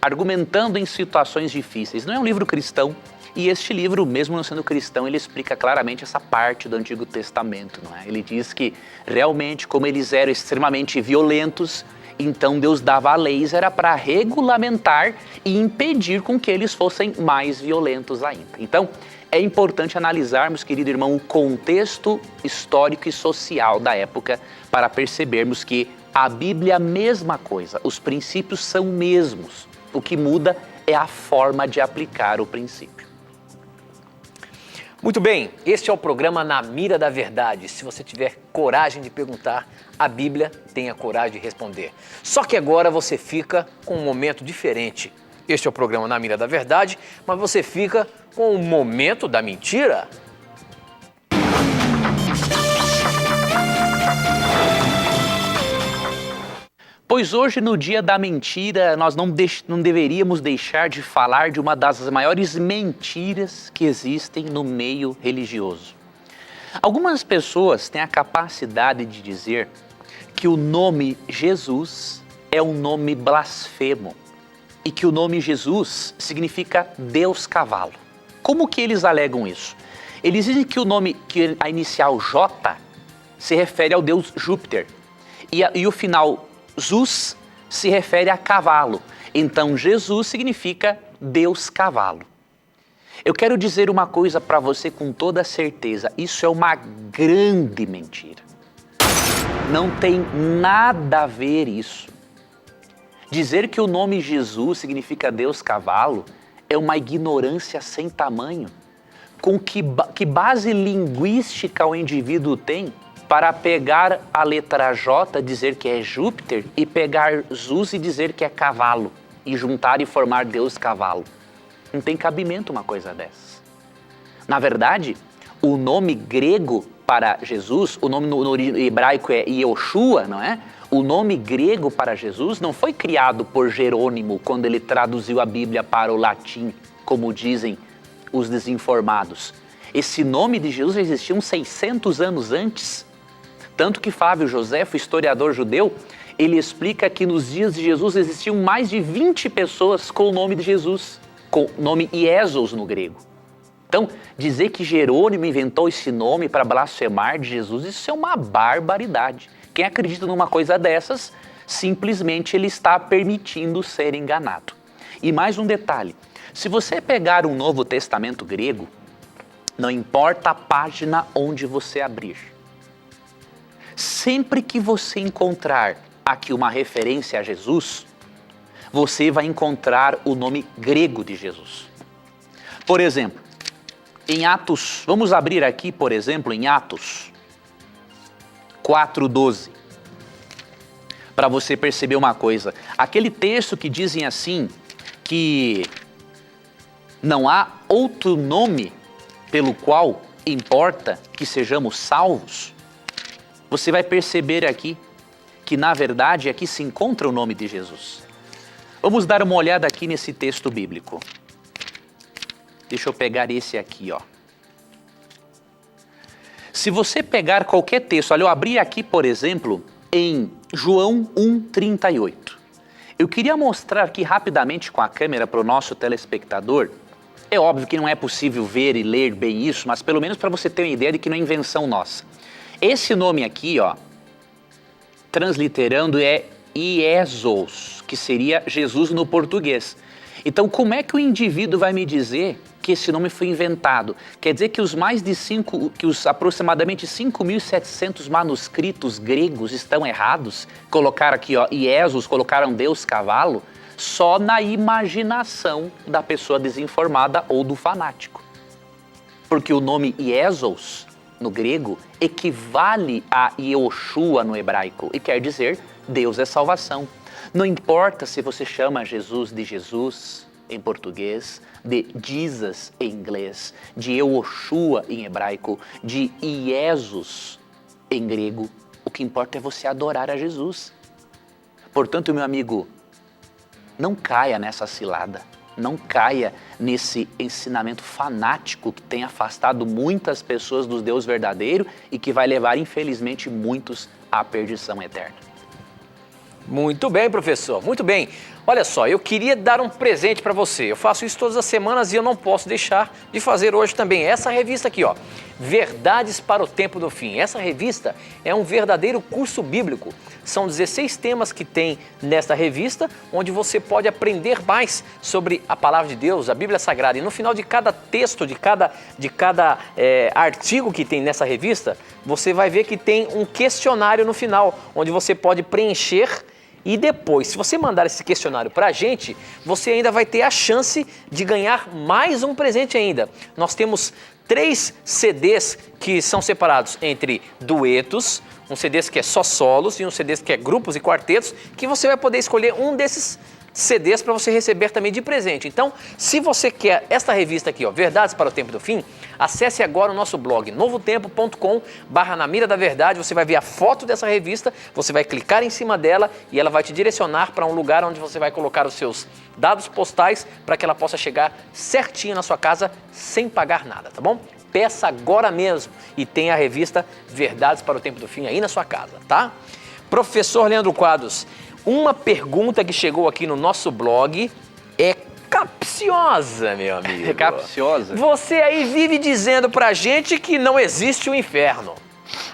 Argumentando em Situações Difíceis. Não é um livro cristão, e este livro, mesmo não sendo cristão, ele explica claramente essa parte do Antigo Testamento, não é? Ele diz que realmente, como eles eram extremamente violentos, então Deus dava leis, era para regulamentar e impedir com que eles fossem mais violentos ainda. Então, é importante analisarmos, querido irmão, o contexto histórico e social da época para percebermos que a Bíblia é a mesma coisa, os princípios são mesmos. O que muda é a forma de aplicar o princípio. Muito bem, este é o programa Na Mira da Verdade. Se você tiver coragem de perguntar, a Bíblia tem a coragem de responder. Só que agora você fica com um momento diferente. Este é o programa Na Mira da Verdade, mas você fica com o momento da mentira. Pois hoje, no dia da mentira, nós não deveríamos deixar de falar de uma das maiores mentiras que existem no meio religioso. Algumas pessoas têm a capacidade de dizer que o nome Jesus é um nome blasfemo e que o nome Jesus significa Deus cavalo. Como que eles alegam isso? Eles dizem que o nome, que a inicial J, se refere ao deus Júpiter e o final Zus se refere a cavalo. Então Jesus significa Deus cavalo. Eu quero dizer uma coisa para você com toda certeza, isso é uma grande mentira. Não tem nada a ver isso. Dizer que o nome Jesus significa Deus cavalo é uma ignorância sem tamanho. Com que base linguística o indivíduo tem para pegar a letra J, dizer que é Júpiter, e pegar Zuz e dizer que é cavalo, e juntar e formar Deus cavalo? Não tem cabimento uma coisa dessas. Na verdade, o nome grego para Jesus, o nome no hebraico é Yoshua, não é? O nome grego para Jesus não foi criado por Jerônimo quando ele traduziu a Bíblia para o latim, como dizem os desinformados. Esse nome de Jesus existia uns 600 anos antes. Tanto que Flávio Josefo, historiador judeu, ele explica que nos dias de Jesus existiam mais de 20 pessoas com o nome de Jesus, com o nome Iesos no grego. Então, dizer que Jerônimo inventou esse nome para blasfemar de Jesus, isso é uma barbaridade. Quem acredita numa coisa dessas, simplesmente ele está permitindo ser enganado. E mais um detalhe, se você pegar um Novo Testamento grego, Não importa a página onde você abrir. Sempre que você encontrar aqui uma referência a Jesus, você vai encontrar o nome grego de Jesus. Por exemplo, em Atos, vamos abrir aqui, por exemplo, em Atos 4:12, para você perceber uma coisa. Aquele texto que dizem assim, que não há outro nome pelo qual importa que sejamos salvos, você vai perceber aqui que, na verdade, aqui se encontra o nome de Jesus. Vamos dar uma olhada aqui nesse texto bíblico. Deixa eu pegar esse aqui, ó. Se você pegar qualquer texto, olha, eu abri aqui, por exemplo, em João 1:38. Eu queria mostrar aqui rapidamente com a câmera para o nosso telespectador. É óbvio que não é possível ver e ler bem isso, mas pelo menos para você ter uma ideia de que não é invenção nossa. Esse nome aqui, ó, transliterando, é Iesos, que seria Jesus no português. Então, como é que o indivíduo vai me dizer que esse nome foi inventado? Quer dizer que os aproximadamente 5.700 manuscritos gregos estão errados? Colocaram aqui, ó, Iesos, colocaram Deus cavalo? Só na imaginação da pessoa desinformada ou do fanático. Porque o nome Iesos, no grego, equivale a Yehoshua no hebraico e quer dizer Deus é salvação. Não importa se você chama Jesus de Jesus em português, de Jesus em inglês, de Yehoshua em hebraico, de Iesus em grego, o que importa é você adorar a Jesus. Portanto, meu amigo, não caia nessa cilada, não caia nesse ensinamento fanático que tem afastado muitas pessoas do Deus verdadeiro e que vai levar, infelizmente, muitos à perdição eterna. Muito bem, professor, muito bem. Olha só, eu queria dar um presente para você. Eu faço isso todas as semanas e eu não posso deixar de fazer hoje também. Essa revista aqui, ó, Verdades para o Tempo do Fim. Essa revista é um verdadeiro curso bíblico. São 16 temas que tem nesta revista, onde você pode aprender mais sobre a palavra de Deus, a Bíblia Sagrada. E no final de cada texto, de cada artigo que tem nessa revista, você vai ver que tem um questionário no final, onde você pode preencher. E depois, se você mandar esse questionário para a gente, você ainda vai ter a chance de ganhar mais um presente ainda. Nós temos 3 CDs que são separados entre duetos, um CDs que é só solos e um CDs que é grupos e quartetos, que você vai poder escolher um desses CDs para você receber também de presente. Então, se você quer esta revista aqui, ó, Verdades para o Tempo do Fim, acesse agora o nosso blog novotempo.com/na mira da verdade. Você vai ver a foto dessa revista, você vai clicar em cima dela e ela vai te direcionar para um lugar onde você vai colocar os seus dados postais para que ela possa chegar certinho na sua casa sem pagar nada, tá bom? Peça agora mesmo e tenha a revista Verdades para o Tempo do Fim aí na sua casa, tá? Professor Leandro Quadros, uma pergunta que chegou aqui no nosso blog é capciosa, meu amigo. É capciosa? Você aí vive dizendo pra gente que não existe o inferno.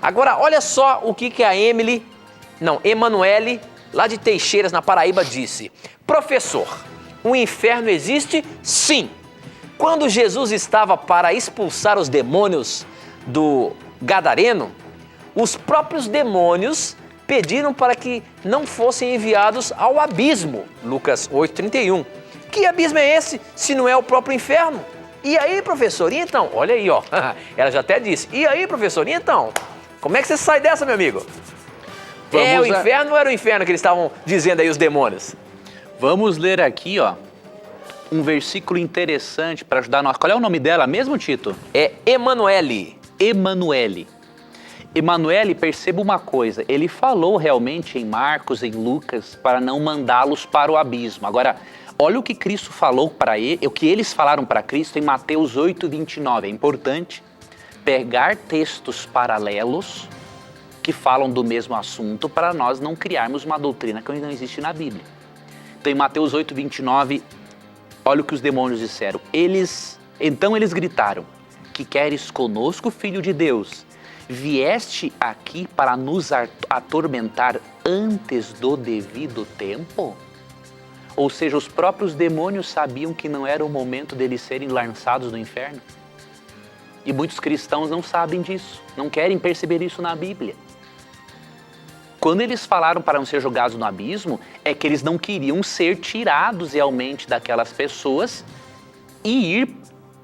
Agora, olha só o que a Emanuele, lá de Teixeiras, na Paraíba, disse. Professor, o inferno existe? Sim. Quando Jesus estava para expulsar os demônios do Gadareno, os próprios demônios pediram para que não fossem enviados ao abismo, Lucas 8:31. Que abismo é esse, se não é o próprio inferno? E aí, professor, e então? Olha aí, ó, ela já até disse. E aí, professor, e então? Como é que você sai dessa, meu amigo? É o inferno ou era o inferno que eles estavam dizendo aí, os demônios? Vamos ler aqui, ó, um versículo interessante para ajudar nós. Qual é o nome dela mesmo, Tito? É Emanuele. Emanuele. Emanuele, perceba uma coisa, ele falou realmente em Marcos, em Lucas, para não mandá-los para o abismo. Agora, olha o que Cristo falou para ele, o que eles falaram para Cristo em Mateus 8:29. É importante pegar textos paralelos que falam do mesmo assunto para nós não criarmos uma doutrina que não existe na Bíblia. Então, em Mateus 8:29, olha o que os demônios disseram. Então eles gritaram: que queres conosco, filho de Deus? Vieste aqui para nos atormentar antes do devido tempo? Ou seja, os próprios demônios sabiam que não era o momento deles serem lançados no inferno. E muitos cristãos não sabem disso, não querem perceber isso na Bíblia. Quando eles falaram para não ser jogados no abismo, é que eles não queriam ser tirados realmente daquelas pessoas e ir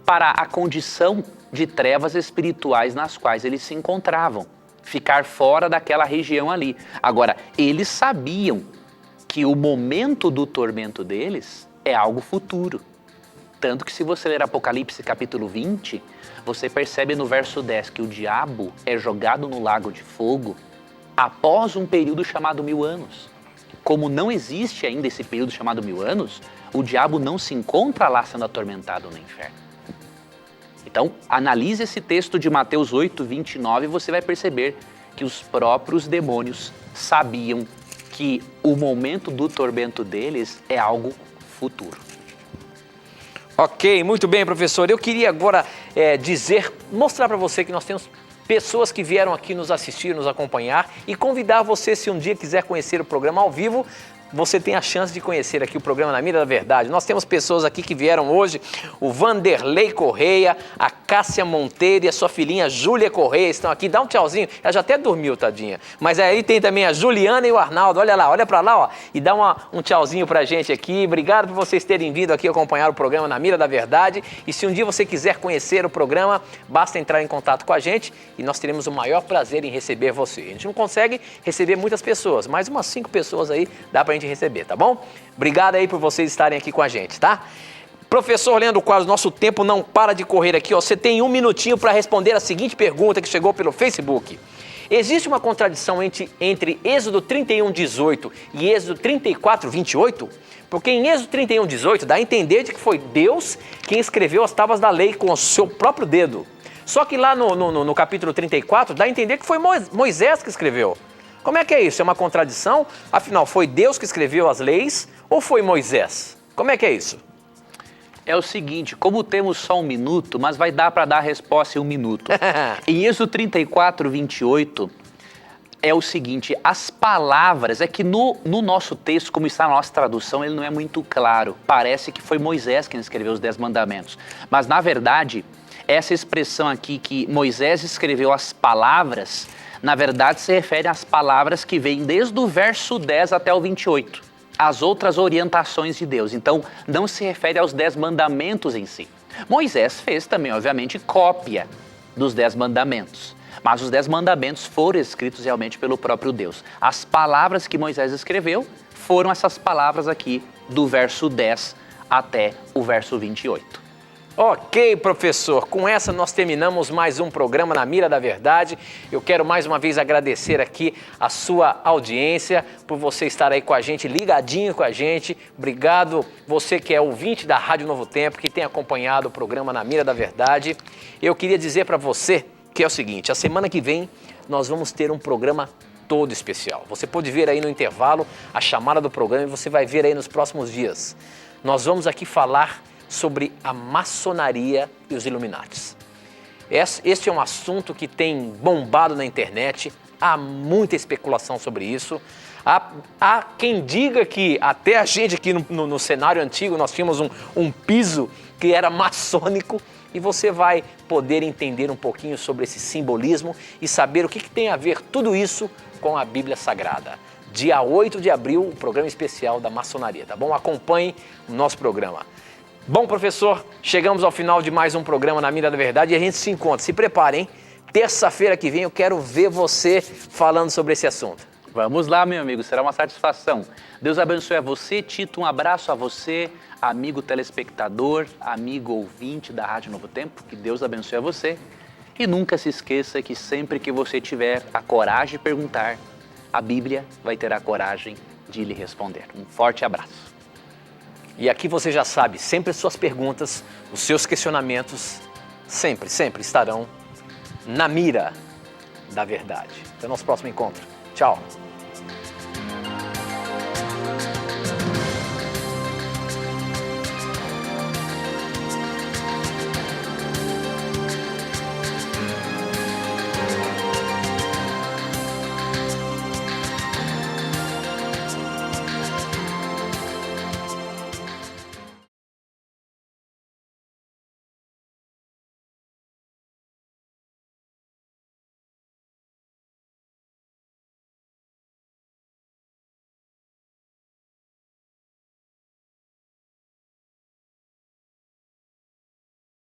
para a condição de trevas espirituais nas quais eles se encontravam. Ficar fora daquela região ali. Agora, eles sabiam que o momento do tormento deles é algo futuro. Tanto que se você ler Apocalipse capítulo 20, você percebe no verso 10 que o diabo é jogado no lago de fogo após um período chamado 1000 anos. Como não existe ainda esse período chamado 1000 anos, o diabo não se encontra lá sendo atormentado no inferno. Então, analise esse texto de Mateus 8, 29 e você vai perceber que os próprios demônios sabiam que o momento do tormento deles é algo futuro. Ok, muito bem, professor. Eu queria agora mostrar para você que nós temos pessoas que vieram aqui nos assistir, nos acompanhar e convidar você, se um dia quiser conhecer o programa ao vivo, você tem a chance de conhecer aqui o programa Na Mira da Verdade. Nós temos pessoas aqui que vieram hoje, o Vanderlei Correia, a Cássia Monteiro e a sua filhinha Júlia Correia estão aqui. Dá um tchauzinho, ela já até dormiu, tadinha. Mas aí tem também a Juliana e o Arnaldo, olha lá, olha pra lá, ó, e dá um tchauzinho pra gente aqui. Obrigado por vocês terem vindo aqui acompanhar o programa Na Mira da Verdade. E se um dia você quiser conhecer o programa, basta entrar em contato com a gente e nós teremos o maior prazer em receber você. A gente não consegue receber muitas pessoas, mas umas 5 pessoas aí dá pra gente receber, tá bom? Obrigado aí por vocês estarem aqui com a gente, tá? Professor Leandro Quadros, nosso tempo não para de correr aqui, ó. Você tem 1 minutinho para responder a seguinte pergunta que chegou pelo Facebook. Existe uma contradição entre Êxodo 31, 18 e Êxodo 34, 28? Porque em Êxodo 31, 18 dá a entender de que foi Deus quem escreveu as tábuas da lei com o seu próprio dedo. Só que lá no capítulo 34 dá a entender que foi Moisés que escreveu. Como é que é isso? É uma contradição? Afinal, foi Deus que escreveu as leis ou foi Moisés? Como é que é isso? É o seguinte, como temos só 1 minuto, mas vai dar para dar a resposta em 1 minuto. Em Êxodo 34, 28, é o seguinte, as palavras, é que no nosso texto, como está na nossa tradução, ele não é muito claro. Parece que foi Moisés quem escreveu os 10 mandamentos. Mas, na verdade, essa expressão aqui que Moisés escreveu as palavras, na verdade, se refere às palavras que vêm desde o verso 10 até o 28, as outras orientações de Deus. Então, não se refere aos 10 mandamentos em si. Moisés fez também, obviamente, cópia dos 10 mandamentos, mas os 10 mandamentos foram escritos realmente pelo próprio Deus. As palavras que Moisés escreveu foram essas palavras aqui, do verso 10 até o verso 28. Ok, professor, com essa nós terminamos mais um programa Na Mira da Verdade. Eu quero mais uma vez agradecer aqui a sua audiência, por você estar aí com a gente, ligadinho com a gente. Obrigado você que é ouvinte da Rádio Novo Tempo, que tem acompanhado o programa Na Mira da Verdade. Eu queria dizer para você que é o seguinte, a semana que vem nós vamos ter um programa todo especial. Você pode ver aí no intervalo a chamada do programa e você vai ver aí nos próximos dias. Nós vamos aqui falar sobre a maçonaria e os Illuminatis. Este é um assunto que tem bombado na internet, há muita especulação sobre isso. Há quem diga que até a gente aqui no cenário antigo nós tínhamos um piso que era maçônico e você vai poder entender um pouquinho sobre esse simbolismo e saber o que tem a ver tudo isso com a Bíblia Sagrada. Dia 8 de abril, o programa especial da maçonaria, tá bom? Acompanhe o nosso programa. Bom, professor, chegamos ao final de mais um programa Na Mira da Verdade e a gente se encontra. Se prepare, hein? Terça-feira que vem eu quero ver você falando sobre esse assunto. Vamos lá, meu amigo, será uma satisfação. Deus abençoe a você, Tito, um abraço a você, amigo telespectador, amigo ouvinte da Rádio Novo Tempo, que Deus abençoe a você. E nunca se esqueça que sempre que você tiver a coragem de perguntar, a Bíblia vai ter a coragem de lhe responder. Um forte abraço. E aqui você já sabe, sempre as suas perguntas, os seus questionamentos, sempre estarão na mira da verdade. Até o nosso próximo encontro. Tchau.